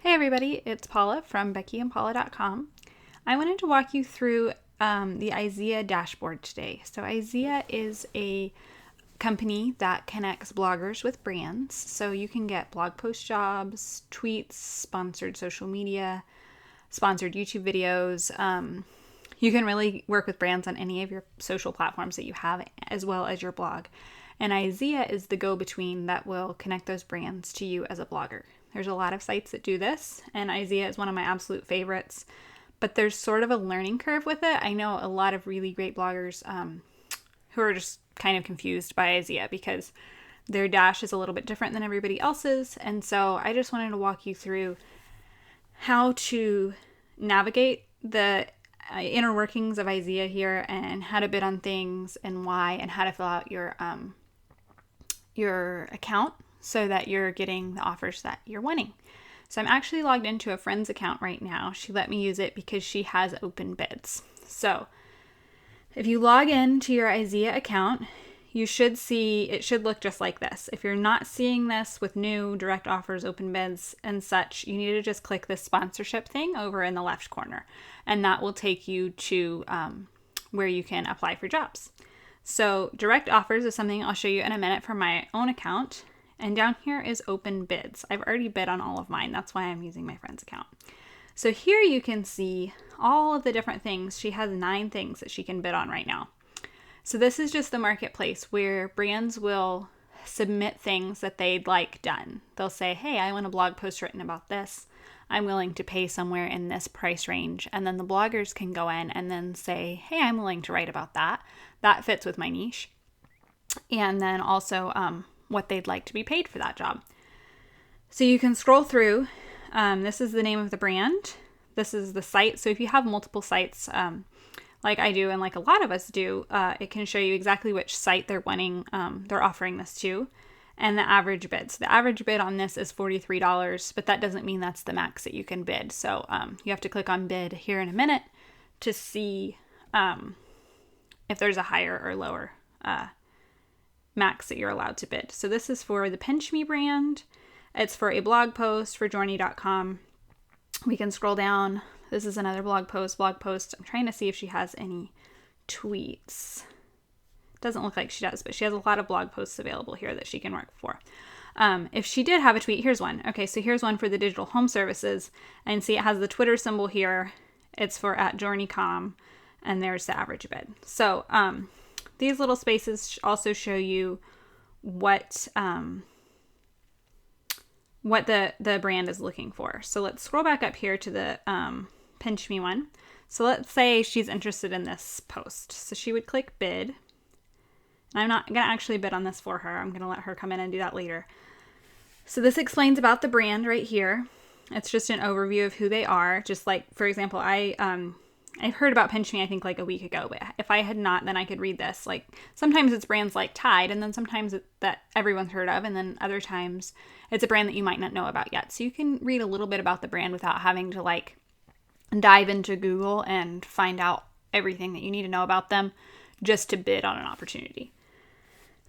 Hey everybody, it's Paula from beckyandpaula.com. I wanted to walk you through the Izea dashboard today. So Izea is a company that connects bloggers with brands. So you can get blog post jobs, tweets, sponsored social media, sponsored YouTube videos. You can really work with brands on any of your social platforms that you have, as well as your blog. And Izea is the go-between that will connect those brands to you as a blogger. There's a lot of sites that do this, and Izea is one of my absolute favorites. But there's sort of a learning curve with it. I know a lot of really great bloggers who are just kind of confused by Izea because their dash is a little bit different than everybody else's. And so I just wanted to walk you through how to navigate the inner workings of Izea here and how to bid on things and why, and how to fill out your account so that you're getting the offers that you're wanting. So I'm actually logged into a friend's account right now. She let me use it because she has open bids. So if you log in to your Izea account, you should see, it should look just like this. If you're not seeing this with new direct offers, open bids, and such, you need to just click this sponsorship thing over in the left corner, and that will take you to where you can apply for jobs. So direct offers is something I'll show you in a minute from my own account. And down here is open bids. I've already bid on all of mine. That's why I'm using my friend's account. So here you can see all of the different things. She has 9 things that she can bid on right now. So this is just the marketplace where brands will submit things that they'd like done. They'll say, hey, I want a blog post written about this. I'm willing to pay somewhere in this price range. And then the bloggers can go in and then say, hey, I'm willing to write about that. That fits with my niche. And then also what they'd like to be paid for that job. So you can scroll through. This is the name of the brand. This is the site. So if you have multiple sites, like I do and like a lot of us do, it can show you exactly which site they're wanting, they're offering this to, and the average bid. So the average bid on this is $43, but that doesn't mean that's the max that you can bid. So you have to click on bid here in a minute to see if there's a higher or lower max that you're allowed to bid. So this is for the Pinch Me brand. It's for a blog post for journey.com. We can scroll down. This is another blog post. I'm trying to see if she has any tweets. Doesn't look like she does, but she has a lot of blog posts available here that she can work for. If she did have a tweet, here's one. Okay, so here's one for the digital home services. And see, it has the Twitter symbol here. It's for @journey.com, and there's the average bid. So these little spaces also show you what the brand is looking for. So let's scroll back up here to the Pinch Me one. So let's say she's interested in this post. So she would click bid. And I'm not going to actually bid on this for her. I'm going to let her come in and do that later. So this explains about the brand right here. It's just an overview of who they are. Just like, for example, I've heard about Pinch Me, I think, like a week ago, but if I had not, then I could read this. Like, sometimes it's brands like Tide, and then sometimes that everyone's heard of, and then other times it's a brand that you might not know about yet. So you can read a little bit about the brand without having to, like, dive into Google and find out everything that you need to know about them just to bid on an opportunity.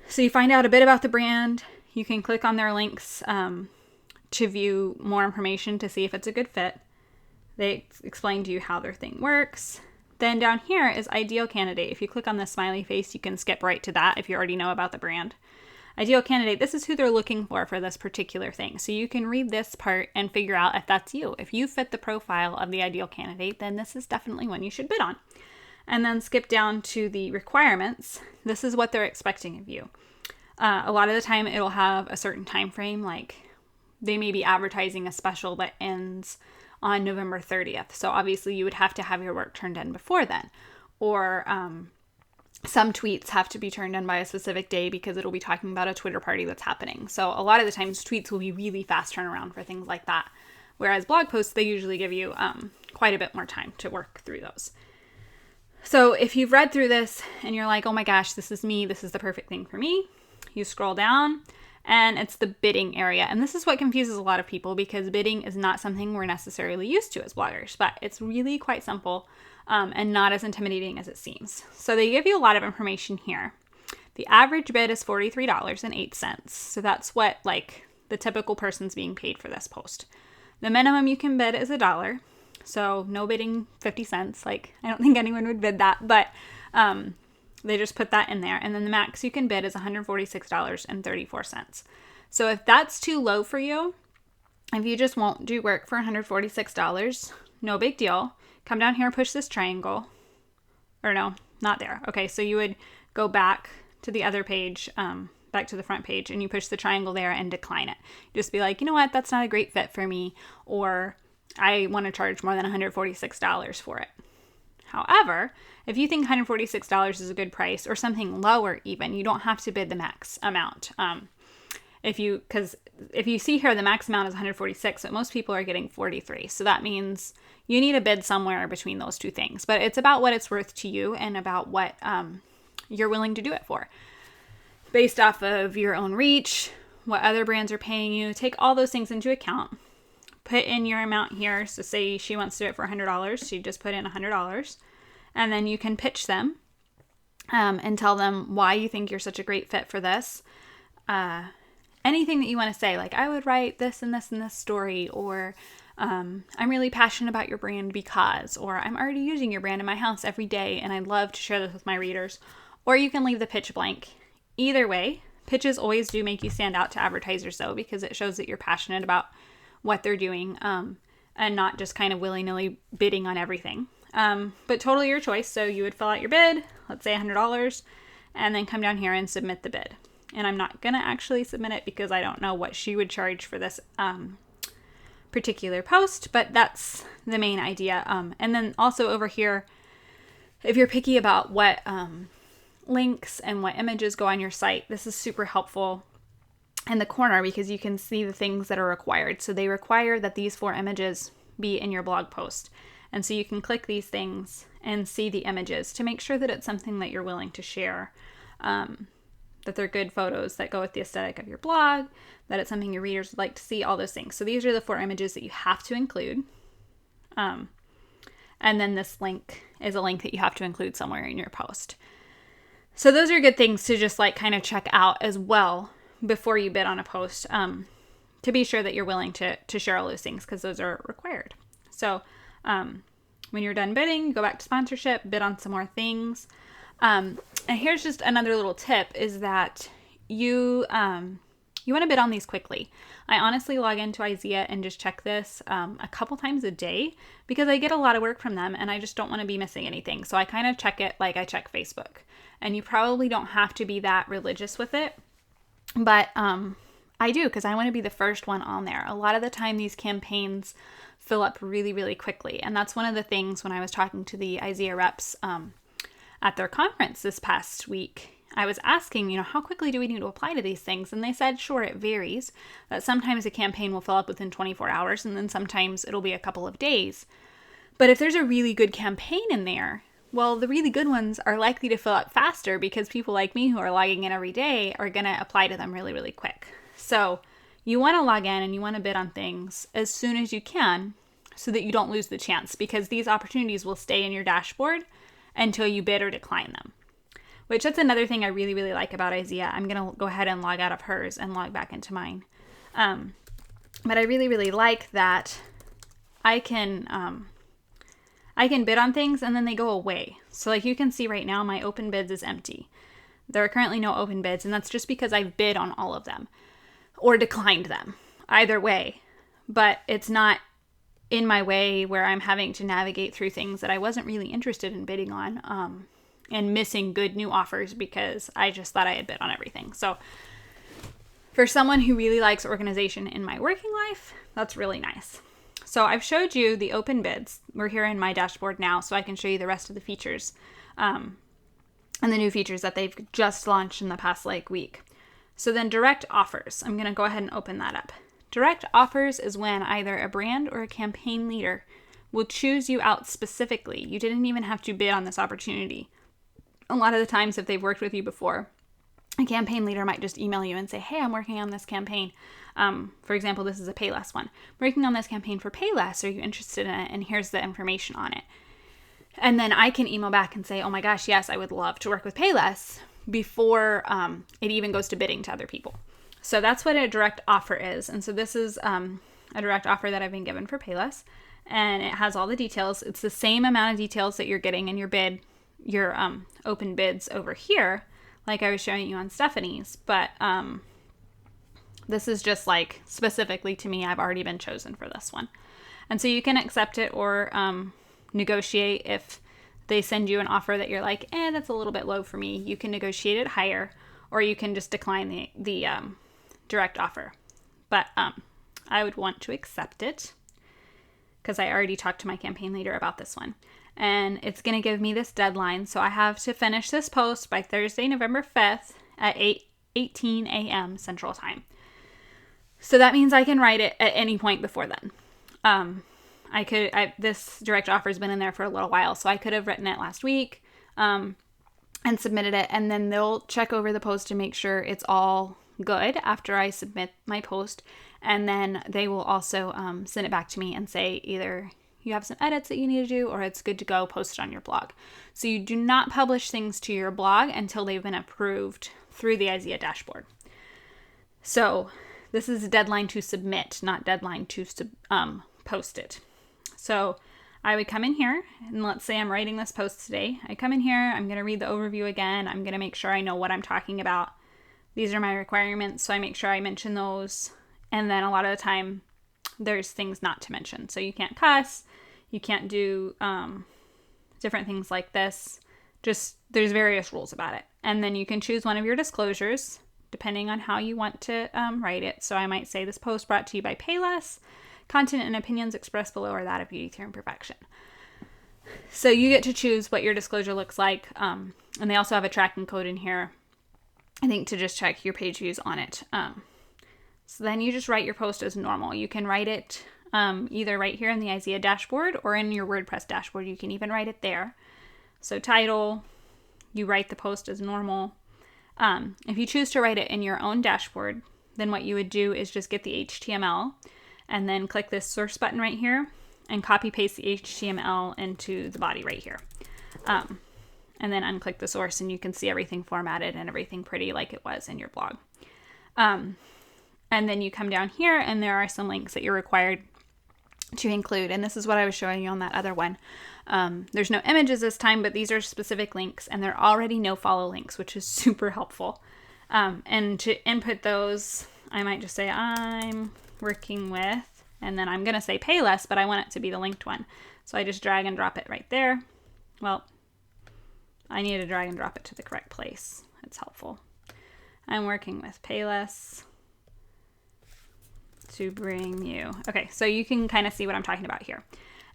So you find out a bit about the brand. You can click on their links to view more information to see if it's a good fit. They explain to you how their thing works. Then down here is Ideal Candidate. If you click on the smiley face, you can skip right to that if you already know about the brand. Ideal Candidate, this is who they're looking for this particular thing. So you can read this part and figure out if that's you. If you fit the profile of the ideal candidate, then this is definitely one you should bid on. And then skip down to the requirements. This is what they're expecting of you. A lot of the time it'll have a certain time frame, like they may be advertising a special that ends on November 30th. So obviously you would have to have your work turned in before then. Or some tweets have to be turned in by a specific day because it'll be talking about a Twitter party that's happening. So a lot of the times tweets will be really fast turnaround for things like that. Whereas blog posts, they usually give you quite a bit more time to work through those. So if you've read through this and you're like, oh my gosh, this is me, this is the perfect thing for me, you scroll down and it's the bidding area. And this is what confuses a lot of people because bidding is not something we're necessarily used to as bloggers, but it's really quite simple and not as intimidating as it seems. So they give you a lot of information here. The average bid is $43.08. So that's what like the typical person's being paid for this post. The minimum you can bid is $1. So no bidding 50 cents. Like, I don't think anyone would bid that, but they just put that in there. And then the max you can bid is $146.34. So if that's too low for you, if you just won't do work for $146, no big deal. Come down here and push this triangle. Or no, not there. Okay, so you would go back to the other page, back to the front page, and you push the triangle there and decline it. Just be like, you know what, that's not a great fit for me, or I want to charge more than $146 for it. However, if you think $146 is a good price, or something lower even, you don't have to bid the max amount. Because if you see here, the max amount is 146, but most people are getting 43. So that means you need a bid somewhere between those two things. But it's about what it's worth to you and about what you're willing to do it for. Based off of your own reach, what other brands are paying you, take all those things into account. Put in your amount here. So say she wants to do it for $100. She just put in $100. And then you can pitch them and tell them why you think you're such a great fit for this. Anything that you want to say, like, I would write this and this and this story, or I'm really passionate about your brand because, or I'm already using your brand in my house every day and I'd love to share this with my readers. Or you can leave the pitch blank. Either way, pitches always do make you stand out to advertisers though, because it shows that you're passionate about what they're doing and not just kind of willy-nilly bidding on everything. But totally your choice. So you would fill out your bid, let's say $100, and then come down here and submit the bid. And I'm not going to actually submit it because I don't know what she would charge for this particular post, but that's the main idea. And then also over here, if you're picky about what links and what images go on your site, this is super helpful in the corner because you can see the things that are required. So they require that these 4 images be in your blog post. And so you can click these things and see the images to make sure that it's something that you're willing to share. That they're good photos that go with the aesthetic of your blog, that it's something your readers would like to see, all those things. So these are the 4 images that you have to include. And then this link is a link that you have to include somewhere in your post. So those are good things to just like kind of check out as well before you bid on a post, to be sure that you're willing to share all those things because those are required. So when you're done bidding, go back to sponsorship, bid on some more things. And here's just another little tip is that you want to bid on these quickly. I honestly log into Izea and just check this a couple times a day because I get a lot of work from them and I just don't want to be missing anything. So I kind of check it like I check Facebook. And you probably don't have to be that religious with it. But I do because I want to be the first one on there. A lot of the time these campaigns fill up really, really quickly. And that's one of the things when I was talking to the Izea reps at their conference this past week. I was asking, how quickly do we need to apply to these things? And they said, sure, it varies. That sometimes a campaign will fill up within 24 hours and then sometimes it'll be a couple of days. But if there's a really good campaign in there, well, the really good ones are likely to fill up faster because people like me who are logging in every day are going to apply to them really, really quick. So you want to log in and you want to bid on things as soon as you can so that you don't lose the chance because these opportunities will stay in your dashboard until you bid or decline them. Which that's another thing I really, really like about Izea. I'm going to go ahead and log out of hers and log back into mine. But I really, really like that I can bid on things and then they go away. So like you can see right now, my open bids is empty. There are currently no open bids, and that's just because I've bid on all of them or declined them. Either way. But it's not in my way where I'm having to navigate through things that I wasn't really interested in bidding on. And missing good new offers because I just thought I had bid on everything. So for someone who really likes organization in my working life, that's really nice. So I've showed you the open bids. We're here in my dashboard now, so I can show you the rest of the features and the new features that they've just launched in the past week. So then direct offers. I'm going to go ahead and open that up. Direct offers is when either a brand or a campaign leader will choose you out specifically. You didn't even have to bid on this opportunity. A lot of the times, if they've worked with you before, a campaign leader might just email you and say, hey, I'm working on this campaign. For example, this is a Payless one. I'm working on this campaign for Payless. Are you interested in it? And here's the information on it. And then I can email back and say, oh my gosh, yes, I would love to work with Payless before it even goes to bidding to other people. So that's what a direct offer is. And so this is a direct offer that I've been given for Payless, and it has all the details. It's the same amount of details that you're getting in your bid, your open bids over here, like I was showing you on Stephanie's, but this is just like specifically to me. I've already been chosen for this one. And so you can accept it or negotiate. If they send you an offer that you're like, that's a little bit low for me, you can negotiate it higher, or you can just decline the direct offer. But I would want to accept it because I already talked to my campaign leader about this one. And it's going to give me this deadline. So I have to finish this post by Thursday, November 5th at 8:18 a.m. Central Time. So that means I can write it at any point before then. This direct offer has been in there for a little while, so I could have written it last week and submitted it, and then they'll check over the post to make sure it's all good after I submit my post, and then they will also send it back to me and say either you have some edits that you need to do or it's good to go, post it on your blog. So you do not publish things to your blog until they've been approved through the Izea dashboard. So this is a deadline to submit, not deadline to post it. So I would come in here, and let's say I'm writing this post today. I come in here, I'm going to read the overview again. I'm going to make sure I know what I'm talking about. These are my requirements, so I make sure I mention those. And then a lot of the time, there's things not to mention. So you can't cuss, you can't do different things like this. Just there's various rules about it. And then you can choose one of your disclosures, depending on how you want to write it. So I might say this post brought to you by Payless. Content and opinions expressed below are that of Beauty Theory and Perfection. So you get to choose what your disclosure looks like. And they also have a tracking code in here, I think, to just check your page views on it. So then you just write your post as normal. You can write it either right here in the Izea dashboard or in your WordPress dashboard. You can even write it there. So title, you write the post as normal. If you choose to write it in your own dashboard, then what you would do is just get the HTML and then click this source button right here and copy paste the HTML into the body right here. And then unclick the source and you can see everything formatted and everything pretty like it was in your blog. And then you come down here and there are some links that you're required to include. And this is what I was showing you on that other one. There's no images this time, but these are specific links and they're already no follow links, which is super helpful. And to input those, I might just say I'm working with, and then I'm going to say Payless, but I want it to be the linked one. So I just drag and drop it right there. Well, I need to drag and drop it to the correct place. It's helpful. I'm working with Payless to bring you. Okay, so you can kind of see what I'm talking about here.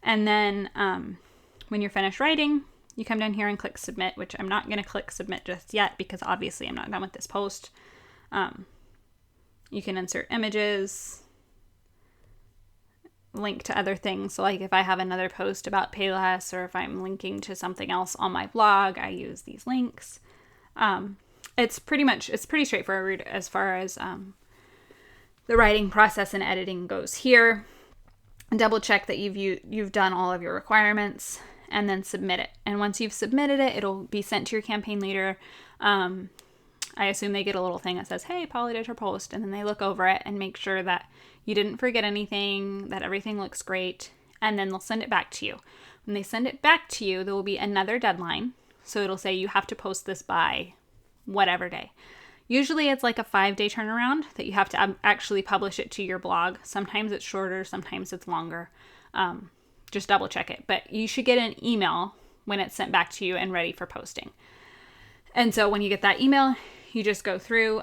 And then when you're finished writing, you come down here and click submit, which I'm not going to click submit just yet because obviously I'm not done with this post. You can insert images, link to other things. So like if I have another post about Payless or if I'm linking to something else on my blog, I use these links. It's pretty straightforward as far as the writing process and editing goes here. Double check that you've done all of your requirements and then submit it. And once you've submitted it, it'll be sent to your campaign leader. I assume they get a little thing that says, hey, Polly did her post, and then they look over it and make sure that you didn't forget anything, that everything looks great, and then they'll send it back to you. When they send it back to you, there will be another deadline. So it'll say you have to post this by whatever day. Usually it's like a 5-day turnaround that you have to actually publish it to your blog. Sometimes it's shorter, sometimes it's longer. Just double check it. But you should get an email when it's sent back to you and ready for posting. And so when you get that email, you just go through.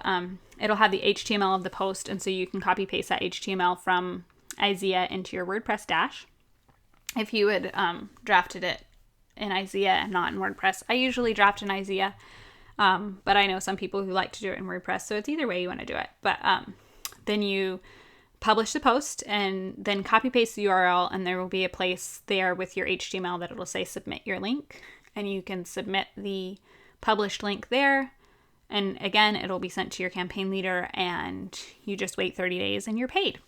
It'll have the HTML of the post, and so you can copy paste that HTML from Izea into your WordPress dash. If you had drafted it in Izea and not in WordPress, I usually draft in Izea. But I know some people who like to do it in WordPress, so it's either way you want to do it. But then you publish the post and then copy paste the URL, and there will be a place there with your HTML that it'll say submit your link, and you can submit the published link there. And again, it'll be sent to your campaign leader, and you just wait 30 days and you're paid.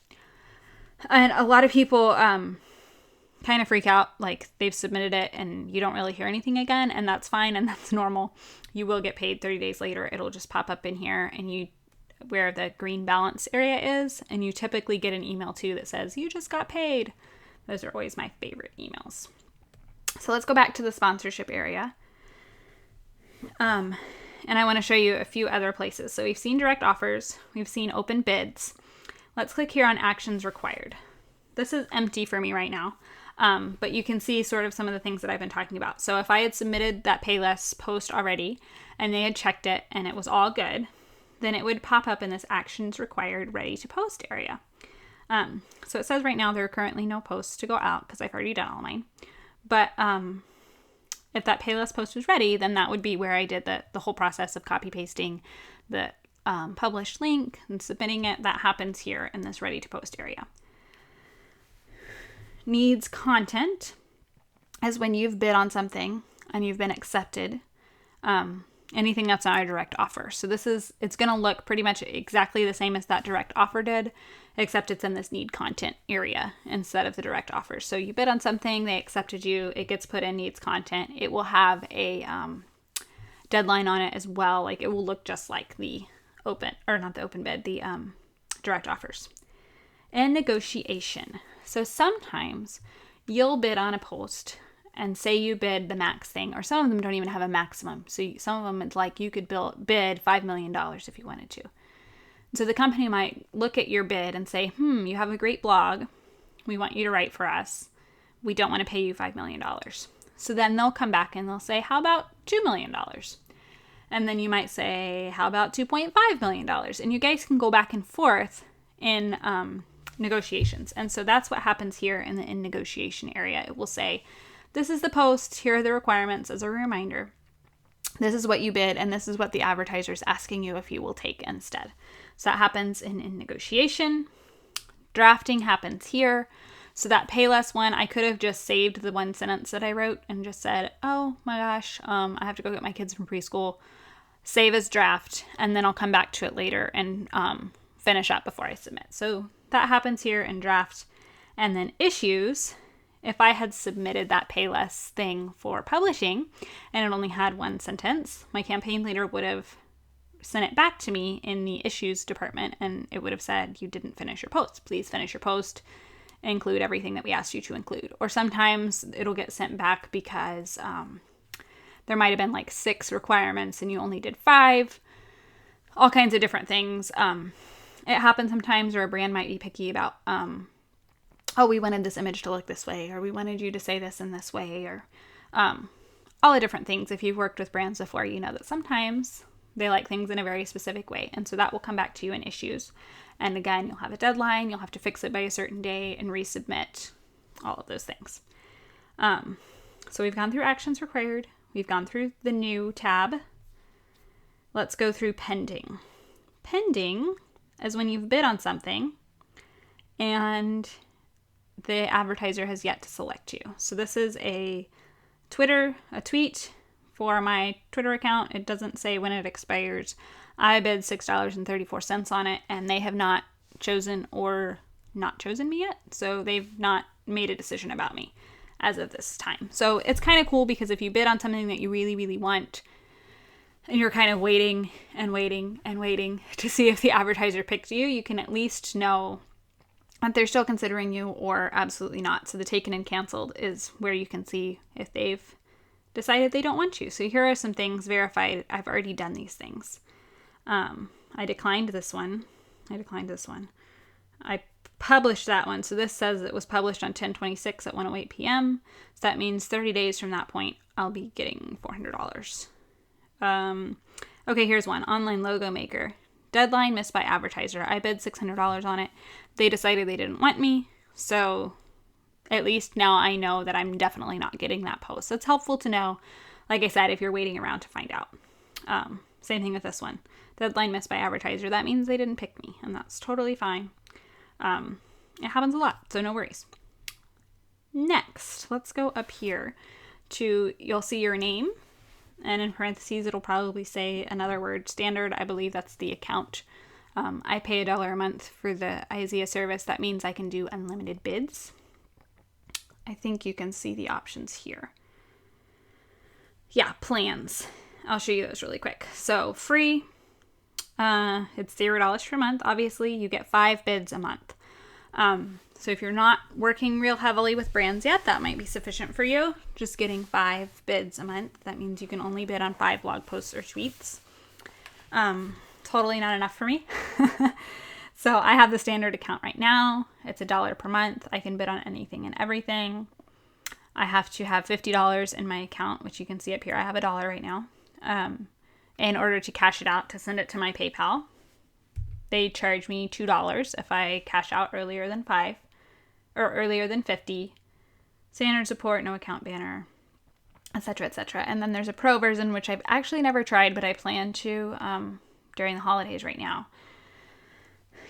And a lot of people kind of freak out, like they've submitted it and you don't really hear anything again, and that's fine and that's normal. You will get paid 30 days later. It'll just pop up in here, and you where the green balance area is, and you typically get an email too that says, you just got paid. Those are always my favorite emails. So let's go back to the sponsorship area. And I want to show you a few other places. So we've seen direct offers. We've seen open bids. Let's click here on actions required. This is empty for me right now. But you can see sort of some of the things that I've been talking about. So if I had submitted that Payless post already and they had checked it and it was all good, then it would pop up in this actions required ready to post area. So it says right now there are currently no posts to go out because I've already done all mine. But if that Payless post was ready, then that would be where I did the whole process of copy pasting the published link and submitting it. That happens here in this ready to post area. Needs content is when you've bid on something and you've been accepted. Anything that's not a direct offer. So it's going to look pretty much exactly the same as that direct offer did, except it's in this need content area instead of the direct offers. So you bid on something, they accepted you, it gets put in needs content. It will have a deadline on it as well. Like it will look just like the direct offers. And negotiation. So sometimes you'll bid on a post and say you bid the max thing, or some of them don't even have a maximum. So some of them, it's like you could bid $5 million if you wanted to. So the company might look at your bid and say, you have a great blog. We want you to write for us. We don't want to pay you $5 million. So then they'll come back and they'll say, how about $2 million? And then you might say, how about $2.5 million? And you guys can go back and forth in negotiations. And so that's what happens here in the in negotiation area. It will say, this is the post, here are the requirements as a reminder. This is what you bid, and this is what the advertiser is asking you if you will take instead. So that happens in negotiation. Drafting happens here. So that Payless one, I could have just saved the one sentence that I wrote and just said, oh my gosh, I have to go get my kids from preschool, save as draft, and then I'll come back to it later and finish up before I submit. So that happens here in draft. And then issues, if I had submitted that Payless thing for publishing and it only had one sentence, my campaign leader would have sent it back to me in the issues department and it would have said, you didn't finish your post. Please finish your post, include everything that we asked you to include. Or sometimes it'll get sent back because there might have been like 6 requirements and you only did 5. All kinds of different things. It happens sometimes, or a brand might be picky about we wanted this image to look this way, or we wanted you to say this in this way, or all the different things. If you've worked with brands before, you know that sometimes they like things in a very specific way. And so that will come back to you in issues. And again, you'll have a deadline. You'll have to fix it by a certain day and resubmit, all of those things. So we've gone through actions required. We've gone through the new tab. Let's go through pending. Pending is when you've bid on something and the advertiser has yet to select you. So this is a tweet for my Twitter account. It doesn't say when it expires. I bid $6.34 on it, and they have not chosen or not chosen me yet. So they've not made a decision about me as of this time. So it's kind of cool because if you bid on something that you really, really want, and you're kind of waiting and waiting and waiting to see if the advertiser picks you, you can at least know that they're still considering you or absolutely not. So the taken and canceled is where you can see if they've decided they don't want you. So here are some things verified. I've already done these things. I declined this one. I published that one. So this says it was published on 10/26 at 1:08 p.m. So that means 30 days from that point, I'll be getting $400. Okay, here's one. Online logo maker. Deadline missed by advertiser. I bid $600 on it. They decided they didn't want me. So at least now I know that I'm definitely not getting that post. So it's helpful to know, like I said, if you're waiting around to find out. Same thing with this one. Deadline missed by advertiser. That means they didn't pick me, and that's totally fine. It happens a lot, so no worries. Next, let's go up here to, you'll see your name, and in parentheses, it'll probably say another word, standard. I believe that's the account. I pay $1 a month for the Izea service. That means I can do unlimited bids. I think you can see the options here. Yeah, plans. I'll show you those really quick. So free, It's $0 per month. Obviously, you get 5 bids a month. So if you're not working real heavily with brands yet, that might be sufficient for you. Just getting 5 bids a month. That means you can only bid on 5 blog posts or tweets. Totally not enough for me. So I have the standard account right now. It's $1 per month. I can bid on anything and everything. I have to have $50 in my account, which you can see up here. I have $1 right now. In order to cash it out, to send it to my PayPal. They charge me $2 if I cash out earlier than 5 or earlier than 50. Standard support, no account banner, etc., etc. And then there's a pro version, which I've actually never tried, but I plan to during the holidays right now.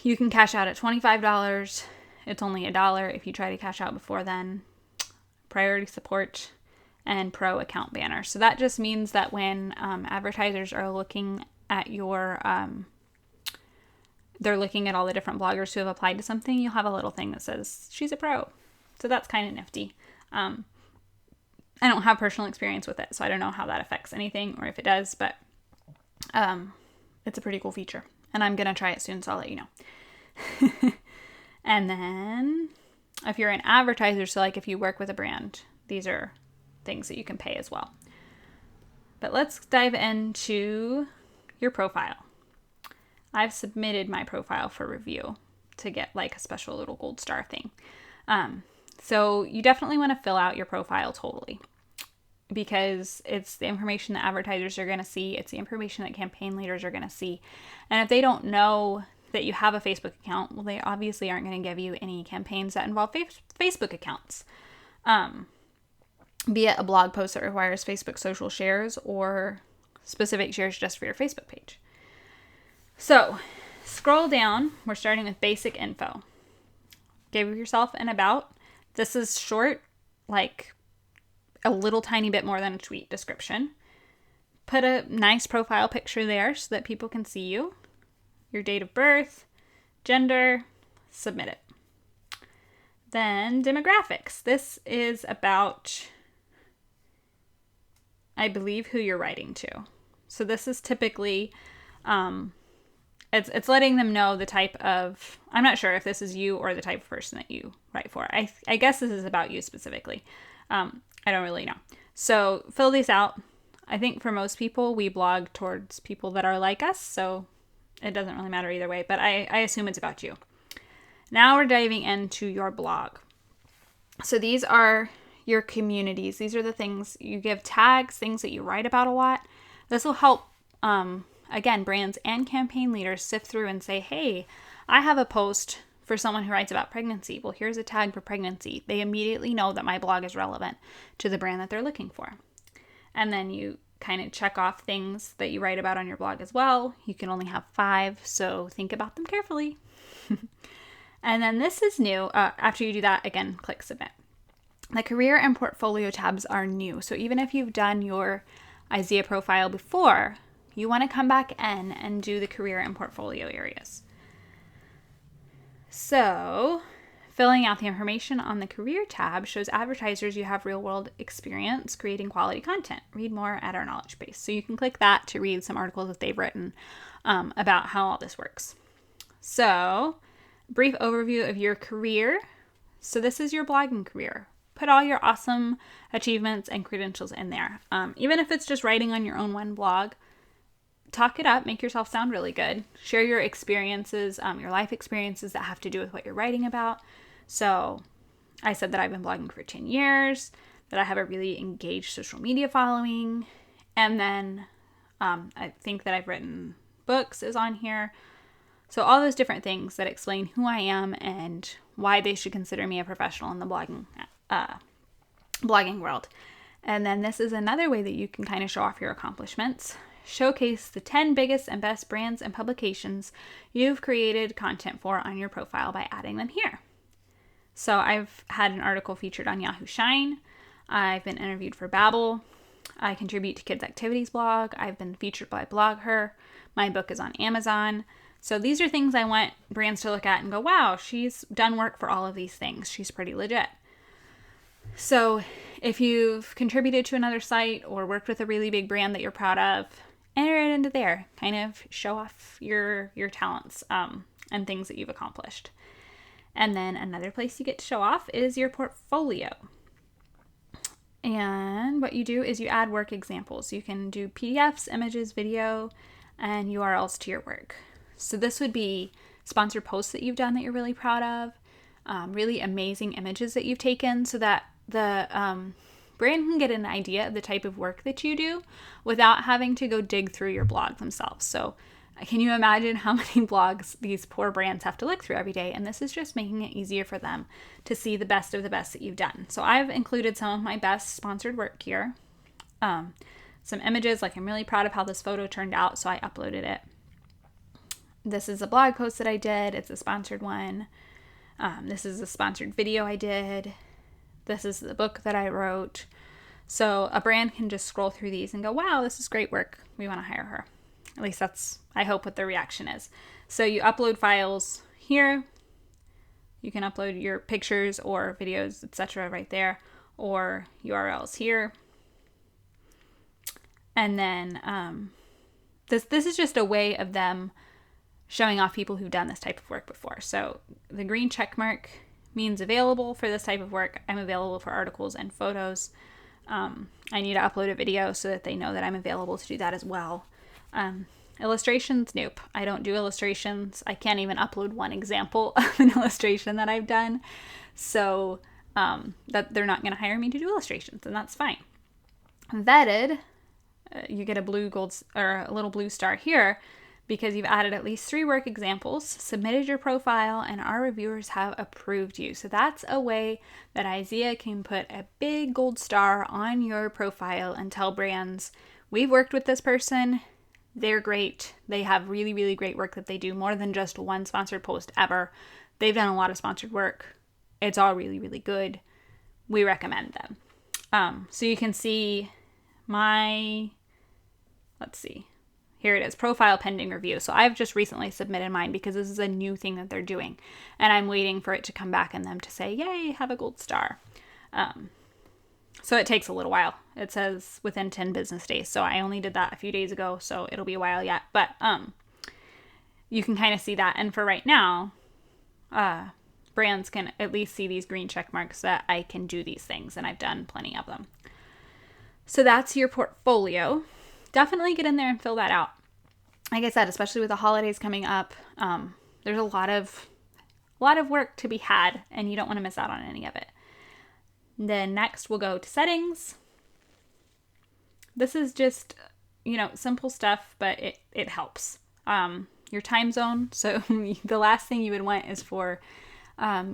You can cash out at $25. It's only $1 if you try to cash out before then. Priority support and pro account banner. So that just means that when advertisers are looking at your, they're looking at all the different bloggers who have applied to something, you'll have a little thing that says she's a pro. So that's kind of nifty. I don't have personal experience with it, so I don't know how that affects anything or if it does, but it's a pretty cool feature. And I'm going to try it soon, so I'll let you know. And then if you're an advertiser, so like if you work with a brand, these are things that you can pay as well. But let's dive into your profile. I've submitted my profile for review to get like a special little gold star thing. So you definitely want to fill out your profile totally, because it's the information that advertisers are going to see. It's the information that campaign leaders are going to see. And if they don't know that you have a Facebook account, well, they obviously aren't going to give you any campaigns that involve Facebook accounts. Be it a blog post that requires Facebook social shares or specific shares just for your Facebook page. So scroll down. We're starting with basic info. Give yourself an about. This is short, like a little tiny bit more than a tweet description. Put a nice profile picture there so that people can see you. Your date of birth, gender, submit it. Then demographics. This is about, I believe, who you're writing to. So this is typically, it's letting them know the type of, I'm not sure if this is you or the type of person that you write for. I guess this is about you specifically. I don't really know. So fill these out. I think for most people, we blog towards people that are like us, so it doesn't really matter either way, but I assume it's about you. Now we're diving into your blog. So these are your communities. These are the things you give tags, things that you write about a lot. This will help, again, brands and campaign leaders sift through and say, hey, I have a post for someone who writes about pregnancy. Well, here's a tag for pregnancy. They immediately know that my blog is relevant to the brand that they're looking for. And then you kind of check off things that you write about on your blog as well. You can only have 5, so think about them carefully. And then this is new. After you do that, again, click submit. The career and portfolio tabs are new. So even if you've done your Izea profile before, you want to come back in and do the career and portfolio areas. So filling out the information on the career tab shows advertisers you have real world experience creating quality content. Read more at our knowledge base. So you can click that to read some articles that they've written about how all this works. So brief overview of your career. So this is your blogging career. Put all your awesome achievements and credentials in there. Even if it's just writing on your own one blog, talk it up, make yourself sound really good. Share your experiences, your life experiences that have to do with what you're writing about. So I said that I've been blogging for 10 years, that I have a really engaged social media following, and then I think that I've written books is on here. So all those different things that explain who I am and why they should consider me a professional in the blogging world. And then this is another way that you can kind of show off your accomplishments. Showcase the 10 biggest and best brands and publications you've created content for on your profile by adding them here. So I've had an article featured on Yahoo Shine. I've been interviewed for Babbel. I contribute to Kids Activities blog. I've been featured by BlogHer. My book is on Amazon. So these are things I want brands to look at and go, wow, she's done work for all of these things. She's pretty legit. So if you've contributed to another site or worked with a really big brand that you're proud of, enter it into there. Kind of show off your talents and things that you've accomplished. And then another place you get to show off is your portfolio. And what you do is you add work examples. You can do PDFs, images, video, and URLs to your work. So this would be sponsored posts that you've done that you're really proud of, really amazing images that you've taken, so that the brand can get an idea of the type of work that you do without having to go dig through your blog themselves. So can you imagine how many blogs these poor brands have to look through every day? And this is just making it easier for them to see the best of the best that you've done. So I've included some of my best sponsored work here. Some images, like I'm really proud of how this photo turned out, so I uploaded it. This is a blog post that I did. It's a sponsored one. This is a sponsored video I did. This is the book that I wrote. So a brand can just scroll through these and go, wow, this is great work. We want to hire her. At least that's, I hope, what their reaction is. So you upload files here. You can upload your pictures or videos, etc. right there, or URLs here. And then this is just a way of them showing off people who've done this type of work before. So the green check mark means available for this type of work. I'm available for articles and photos. I need to upload a video so that they know that I'm available to do that as well. Illustrations, nope. I don't do illustrations. I can't even upload one example of an illustration that I've done. So that they're not going to hire me to do illustrations, and that's fine. Vetted, you get a little blue star here because you've added at least 3 work examples, submitted your profile, and our reviewers have approved you. So that's a way that Izea can put a big gold star on your profile and tell brands, we've worked with this person. They're great. They have really, really great work that they do, more than just one sponsored post ever. They've done a lot of sponsored work. It's all really, really good. We recommend them. So you can see let's see. Here it is, profile pending review. So I've just recently submitted mine because this is a new thing that they're doing. And I'm waiting for it to come back and them to say, yay, have a gold star. So it takes a little while. It says within 10 business days. So I only did that a few days ago, so it'll be a while yet. But you can kind of see that. And for right now, brands can at least see these green check marks that I can do these things, and I've done plenty of them. So that's your portfolio. Definitely get in there and fill that out. Like I said, especially with the holidays coming up, there's a lot of work to be had, and you don't want to miss out on any of it. Then next we'll go to settings. This is just, simple stuff, but it helps. Your time zone. So the last thing you would want is for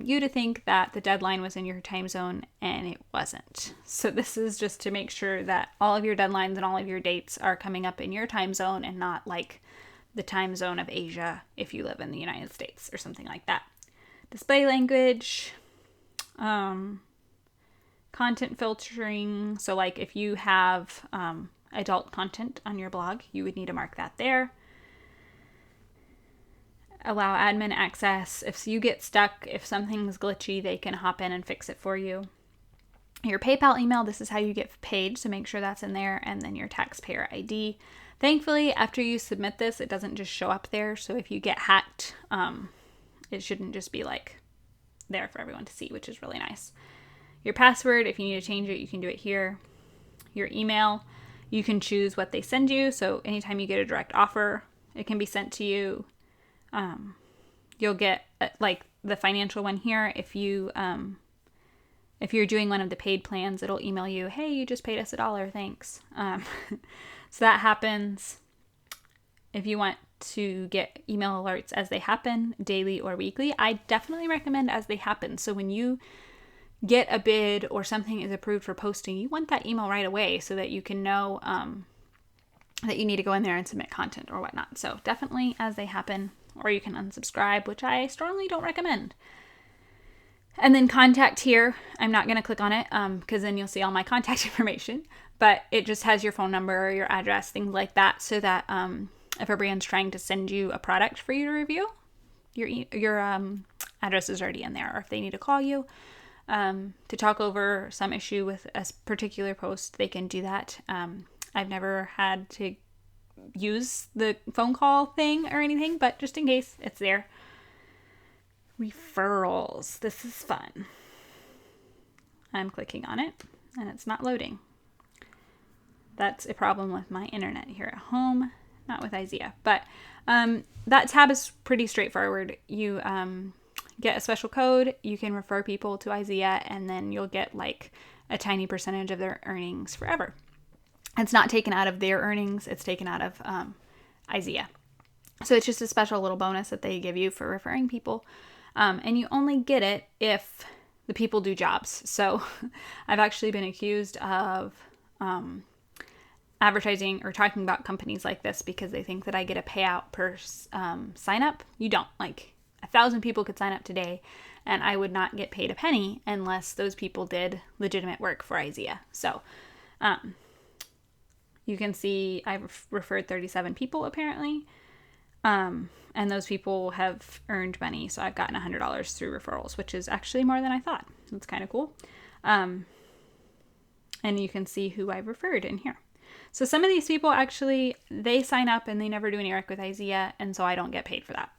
you to think that the deadline was in your time zone, and it wasn't. So this is just to make sure that all of your deadlines and all of your dates are coming up in your time zone and not like the time zone of Asia if you live in the United States or something like that. Display language, content filtering. So like if you have adult content on your blog, you would need to mark that there. Allow admin access. If you get stuck, if something's glitchy, they can hop in and fix it for you. Your PayPal email, this is how you get paid, so make sure that's in there. And then your taxpayer ID. Thankfully, after you submit this, it doesn't just show up there. So if you get hacked, it shouldn't just be like there for everyone to see, which is really nice. Your password, if you need to change it, you can do it here. Your email, you can choose what they send you. So anytime you get a direct offer, it can be sent to you. You'll get like the financial one here. If you're doing one of the paid plans, it'll email you, hey, you just paid us $1, thanks. So that happens. If you want to get email alerts as they happen, daily or weekly, I definitely recommend as they happen. So when you get a bid or something is approved for posting, you want that email right away so that you can know that you need to go in there and submit content or whatnot. So definitely as they happen, or you can unsubscribe, which I strongly don't recommend. And then contact here, I'm not going to click on it because then you'll see all my contact information, but it just has your phone number, your address, things like that, so that if a brand's trying to send you a product for you to review, your address is already in there. Or if they need to call you to talk over some issue with a particular post, they can do that. I've never had to use the phone call thing or anything, but just in case, it's there. Referrals. This is fun. I'm clicking on it and it's not loading. That's a problem with my internet here at home, not with Izea. But that tab is pretty straightforward. You get a special code, you can refer people to Izea, and then you'll get like a tiny percentage of their earnings forever. It's not taken out of their earnings, it's taken out of Izea. So it's just a special little bonus that they give you for referring people. And you only get it if the people do jobs. So I've actually been accused of advertising or talking about companies like this because they think that I get a payout per sign up. You don't. Like 1,000 people could sign up today and I would not get paid a penny unless those people did legitimate work for Izea. So you can see I've referred 37 people apparently. And those people have earned money. So I've gotten $100 through referrals, which is actually more than I thought. That's kind of cool. And you can see who I've referred in here. So some of these people actually, they sign up and they never do any work with Izea. And so I don't get paid for that.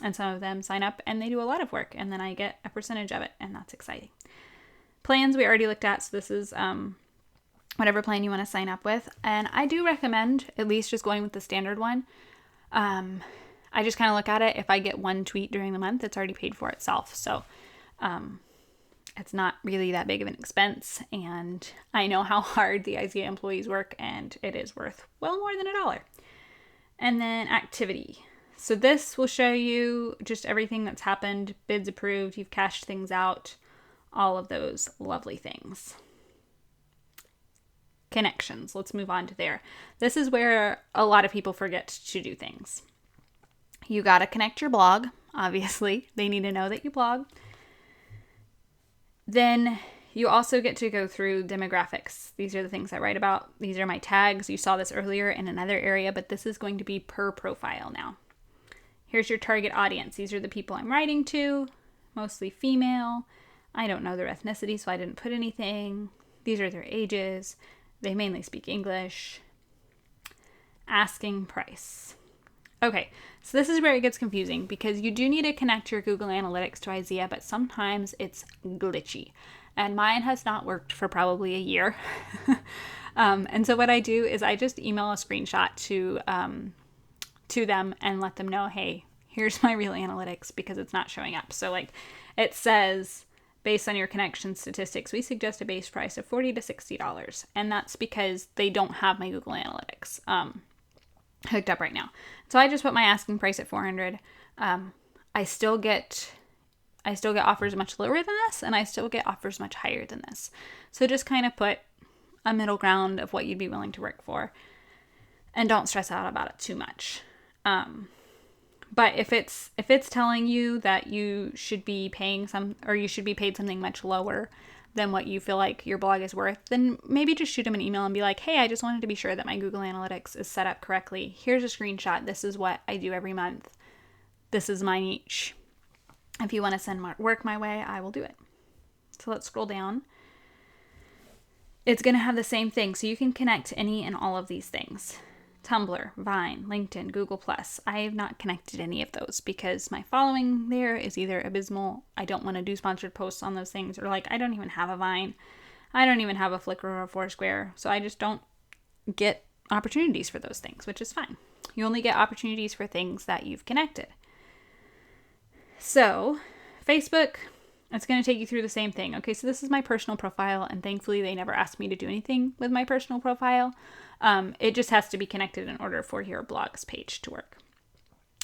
And some of them sign up and they do a lot of work and then I get a percentage of it. And that's exciting. Plans we already looked at. So this is whatever plan you want to sign up with. And I do recommend at least just going with the standard one. I just kind of look at it. If I get one tweet during the month, it's already paid for itself. So, it's not really that big of an expense. And I know how hard the Izea employees work and it is worth well more than $1. And then activity. So this will show you just everything that's happened, bids approved, you've cashed things out, all of those lovely things. Connections. Let's move on to there. This is where a lot of people forget to do things. You got to connect your blog. Obviously, they need to know that you blog. Then you also get to go through demographics. These are the things I write about. These are my tags. You saw this earlier in another area, but this is going to be per profile now. Here's your target audience. These are the people I'm writing to, mostly female. I don't know their ethnicity, so I didn't put anything. These are their ages. They mainly speak English. Asking price. Okay, so this is where it gets confusing because you do need to connect your Google Analytics to Izea, but sometimes it's glitchy. And mine has not worked for probably a year. And so what I do is I just email a screenshot to them and let them know, hey, here's my real analytics because it's not showing up. So like it says, based on your connection statistics, we suggest a base price of $40 to $60. And that's because they don't have my Google Analytics hooked up right now. So I just put my asking price at $400. I still get offers much lower than this, and I still get offers much higher than this. So just kind of put a middle ground of what you'd be willing to work for, and don't stress out about it too much. But if it's telling you that you should be paying you should be paid something much lower than what you feel like your blog is worth, then maybe just shoot them an email and be like, hey, I just wanted to be sure that my Google Analytics is set up correctly. Here's a screenshot. This is what I do every month. This is my niche. If you want to send work my way, I will do it. So let's scroll down. It's going to have the same thing. So you can connect to any and all of these things. Tumblr, Vine, LinkedIn, Google+. I have not connected any of those because my following there is either abysmal. I don't want to do sponsored posts on those things, or like I don't even have a Vine. I don't even have a Flickr or a Foursquare. So I just don't get opportunities for those things, which is fine. You only get opportunities for things that you've connected. So Facebook, it's going to take you through the same thing. Okay, so this is my personal profile, and thankfully they never asked me to do anything with my personal profile. It just has to be connected in order for your blog's page to work.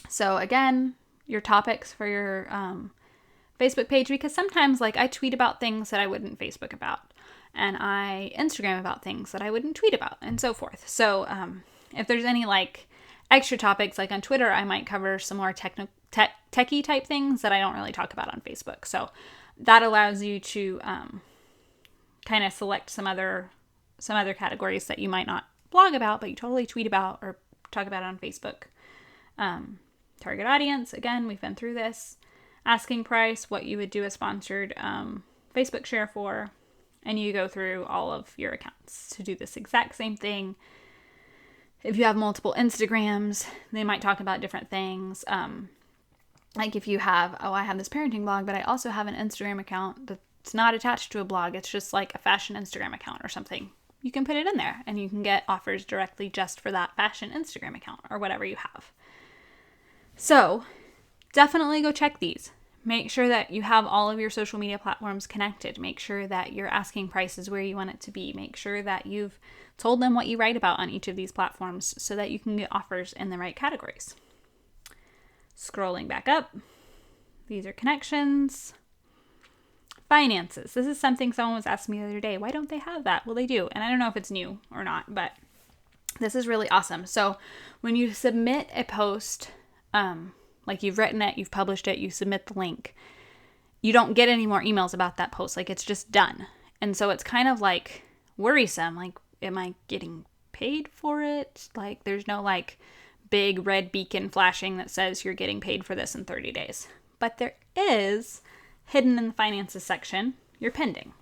So again, your topics for your Facebook page, because sometimes like I tweet about things that I wouldn't Facebook about, and I Instagram about things that I wouldn't tweet about, and so forth. So if there's any like extra topics, like on Twitter, I might cover some more techie type things that I don't really talk about on Facebook. So that allows you to kind of select some other categories that you might not blog about, but you totally tweet about or talk about on Facebook. Target audience, again, we've been through this. Asking price, what you would do a sponsored Facebook share for, and you go through all of your accounts to do this exact same thing. If you have multiple Instagrams, they might talk about different things. Like if you have, I have this parenting blog, but I also have an Instagram account that's not attached to a blog. It's just like a fashion Instagram account or something. You can put it in there and you can get offers directly just for that fashion Instagram account or whatever you have. So definitely go check these. Make sure that you have all of your social media platforms connected. Make sure that you're asking prices where you want it to be. Make sure that you've told them what you write about on each of these platforms so that you can get offers in the right categories. Scrolling back up, these are connections. Finances. This is something someone was asking me the other day. Why don't they have that? Well, they do. And I don't know if it's new or not, but this is really awesome. So when you submit a post, like you've written it, you've published it, you submit the link, you don't get any more emails about that post. Like it's just done. And so it's kind of like worrisome. Like, am I getting paid for it? Like there's no like big red beacon flashing that says you're getting paid for this in 30 days. But there is, hidden in the finances section, your pending.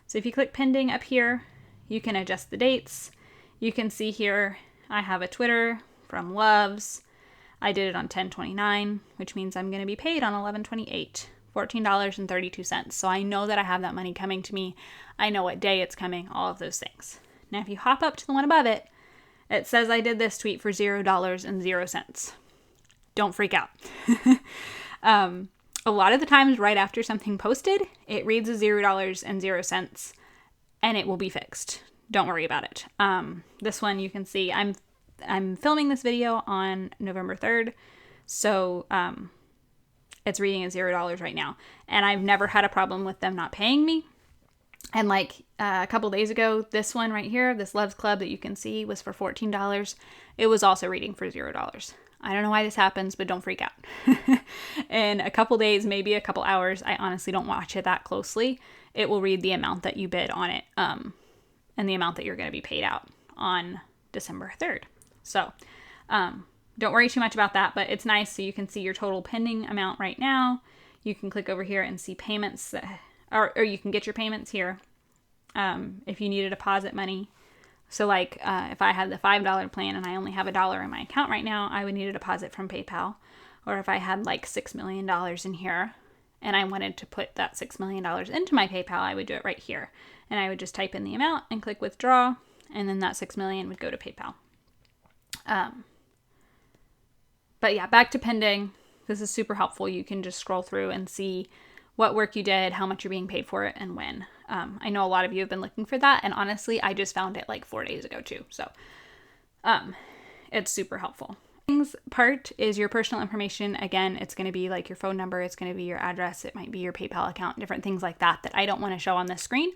So if you click pending up here, you can adjust the dates. You can see here, I have a Twitter from Loves. I did it on 10/29, which means I'm going to be paid on 11/28, $14.32. So I know that I have that money coming to me. I know what day it's coming, all of those things. Now, if you hop up to the one above it, it says I did this tweet for $0.00. Don't freak out. A lot of the times right after something posted, it reads a $0.00 and it will be fixed. Don't worry about it. This one you can see I'm filming this video on November 3rd. So it's reading at $0 right now. And I've never had a problem with them not paying me. And like a couple days ago, this one right here, this Loves Club that you can see was for $14. It was also reading for $0. I don't know why this happens, but don't freak out. In a couple days, maybe a couple hours, I honestly don't watch it that closely. It will read the amount that you bid on it and the amount that you're going to be paid out on December 3rd. So don't worry too much about that, but it's nice so you can see your total pending amount right now. You can click over here and see payments, or you can get your payments here if you need a deposit money. So like if I had the $5 plan and I only have $1 in my account right now, I would need a deposit from PayPal. Or if I had like $6 million in here and I wanted to put that $6 million into my PayPal, I would do it right here. And I would just type in the amount and click withdraw, and then that $6 million would go to PayPal. But yeah, back to pending. This is super helpful. You can just scroll through and see what work you did, how much you're being paid for it, and when. I know a lot of you have been looking for that, and honestly, I just found it like 4 days ago too. So it's super helpful. Things part is your personal information. Again, it's going to be like your phone number, it's going to be your address, it might be your PayPal account, different things like that I don't want to show on this screen.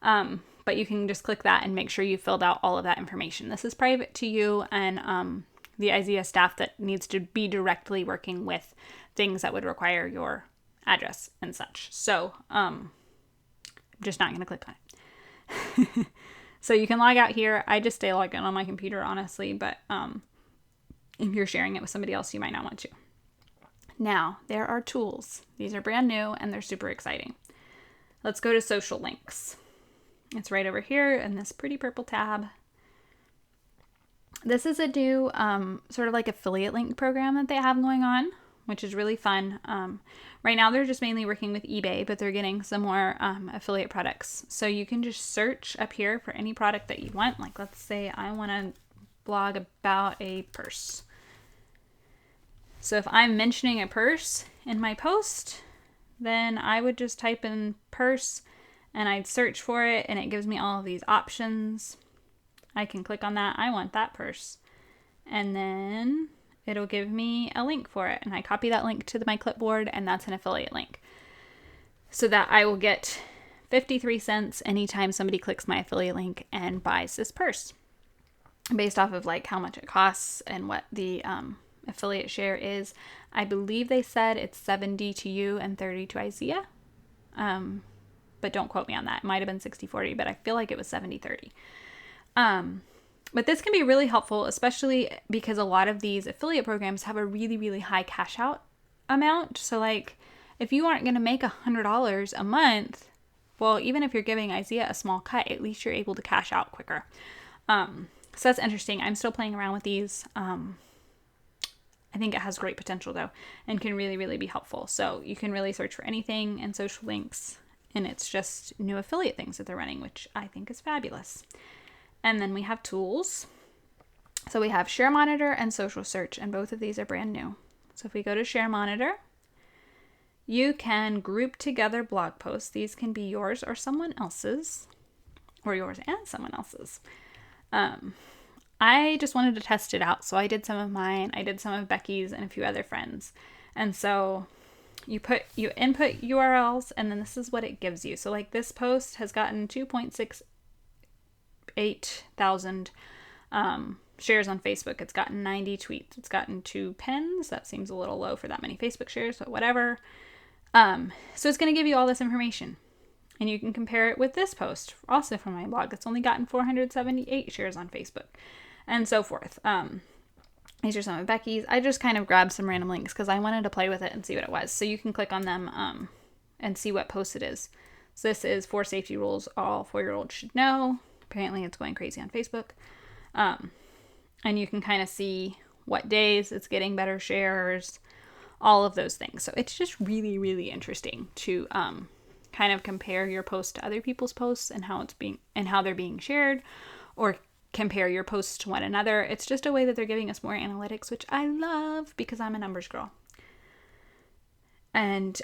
But you can just click that and make sure you filled out all of that information. This is private to you and the Izea staff that needs to be directly working with things that would require your address and such. So I'm just not going to click on it. So you can log out here. I just stay logged in on my computer, honestly, but if you're sharing it with somebody else, you might not want to. Now, there are tools. These are brand new and they're super exciting. Let's go to social links. It's right over here in this pretty purple tab. This is a new sort of like affiliate link program that they have going on, which is really fun. Right now they're just mainly working with eBay, but they're getting some more affiliate products. So you can just search up here for any product that you want. Like let's say I want to blog about a purse. So if I'm mentioning a purse in my post, then I would just type in purse and I'd search for it and it gives me all of these options. I can click on that. I want that purse. And then it'll give me a link for it. And I copy that link to my clipboard and that's an affiliate link. So that I will get 53 cents anytime somebody clicks my affiliate link and buys this purse. Based off of like how much it costs and what the affiliate share is. I believe they said it's 70 to you and 30 to Izea. But don't quote me on that. It might have been 60-40, but I feel like it was 70-30. But this can be really helpful, especially because a lot of these affiliate programs have a really, really high cash out amount. So like if you aren't going to make $100 a month, well, even if you're giving Izea a small cut, at least you're able to cash out quicker. So that's interesting. I'm still playing around with these. I think it has great potential though, and can really, really be helpful. So you can really search for anything and social links, and it's just new affiliate things that they're running, which I think is fabulous. And then we have tools. So we have Share Monitor and Social Search, and both of these are brand new. So if we go to Share Monitor, you can group together blog posts. These can be yours or someone else's, or yours and someone else's. I just wanted to test it out. So I did some of mine, I did some of Becky's and a few other friends. And so you input URLs, and then this is what it gives you. So like this post has gotten 2.68 thousand shares on Facebook. It's gotten 90 tweets. It's gotten 2 pins. That seems a little low for that many Facebook shares, but whatever. So it's going to give you all this information. And you can compare it with this post, also from my blog. It's only gotten 478 shares on Facebook, and so forth. These are some of Becky's. I just kind of grabbed some random links because I wanted to play with it and see what it was. So you can click on them and see what post it is. So this is 4 safety rules all 4-year-olds should know. Apparently it's going crazy on Facebook. And you can kind of see what days it's getting better shares, all of those things. So it's just really, really interesting to kind of compare your post to other people's posts and how they're being shared, or compare your posts to one another. It's just a way that they're giving us more analytics, which I love because I'm a numbers girl. And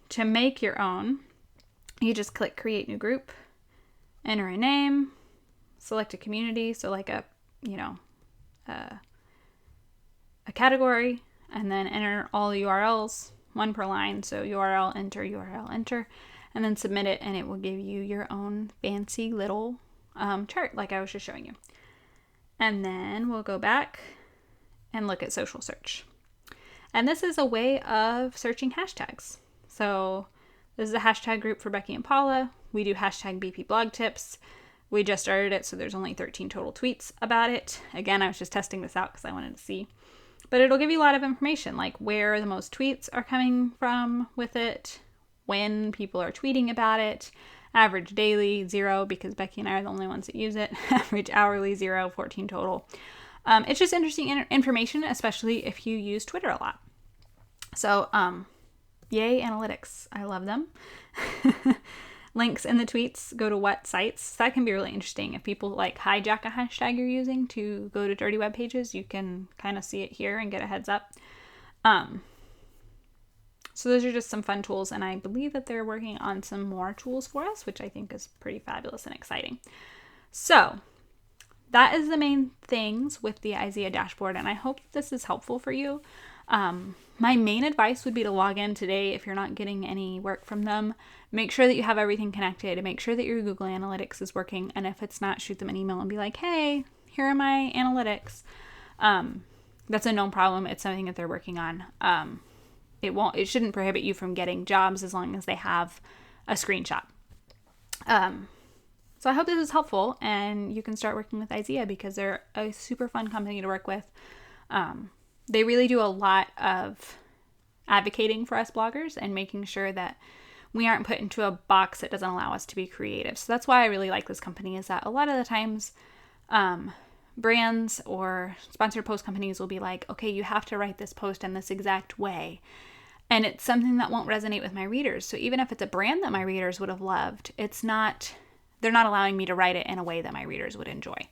to make your own, you just click create new group, enter a name, select a community, so like a category, and then enter all the URLs, 1 per line. So URL, enter, and then submit it, and it will give you your own fancy little chart like I was just showing you. And then we'll go back and look at social search. And this is a way of searching hashtags. So this is a hashtag group for Becky and Paula. We do hashtag BP blog tips. We just started it, so there's only 13 total tweets about it. Again, I was just testing this out because I wanted to see. But it'll give you a lot of information, like where the most tweets are coming from with it, when people are tweeting about it, average daily, 0, because Becky and I are the only ones that use it, average hourly, 0, 14 total. It's just interesting information, especially if you use Twitter a lot. So, yay, analytics. I love them. Links in the tweets go to what sites. That can be really interesting. If people like hijack a hashtag you're using to go to dirty web pages, you can kind of see it here and get a heads up. So those are just some fun tools, and I believe that they're working on some more tools for us, which I think is pretty fabulous and exciting. So that is the main things with the Izea dashboard, and I hope this is helpful for you. My main advice would be to log in today if you're not getting any work from them. Make sure that you have everything connected, and make sure that your Google Analytics is working. And if it's not, shoot them an email and be like, hey, here are my analytics. That's a known problem. It's something that they're working on. It shouldn't prohibit you from getting jobs as long as they have a screenshot. So I hope this is helpful, and you can start working with Izea because they're a super fun company to work with. They really do a lot of advocating for us bloggers and making sure that we aren't put into a box that doesn't allow us to be creative. So that's why I really like this company, is that a lot of the times brands or sponsored post companies will be like, okay, you have to write this post in this exact way. And it's something that won't resonate with my readers. So even if it's a brand that my readers would have loved, they're not allowing me to write it in a way that my readers would enjoy.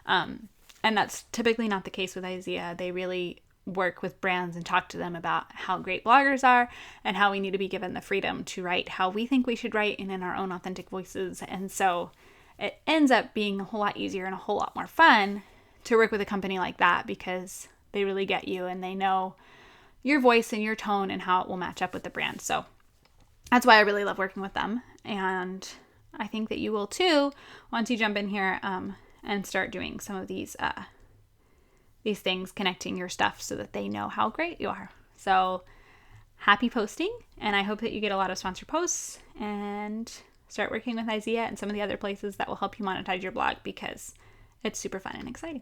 And that's typically not the case with Izea. They really work with brands and talk to them about how great bloggers are and how we need to be given the freedom to write how we think we should write and in our own authentic voices. And so it ends up being a whole lot easier and a whole lot more fun to work with a company like that, because they really get you and they know your voice and your tone and how it will match up with the brand. So that's why I really love working with them. And I think that you will too once you jump in here and start doing some of these things, connecting your stuff so that they know how great you are. So happy posting, and I hope that you get a lot of sponsored posts and start working with Izea and some of the other places that will help you monetize your blog, because it's super fun and exciting.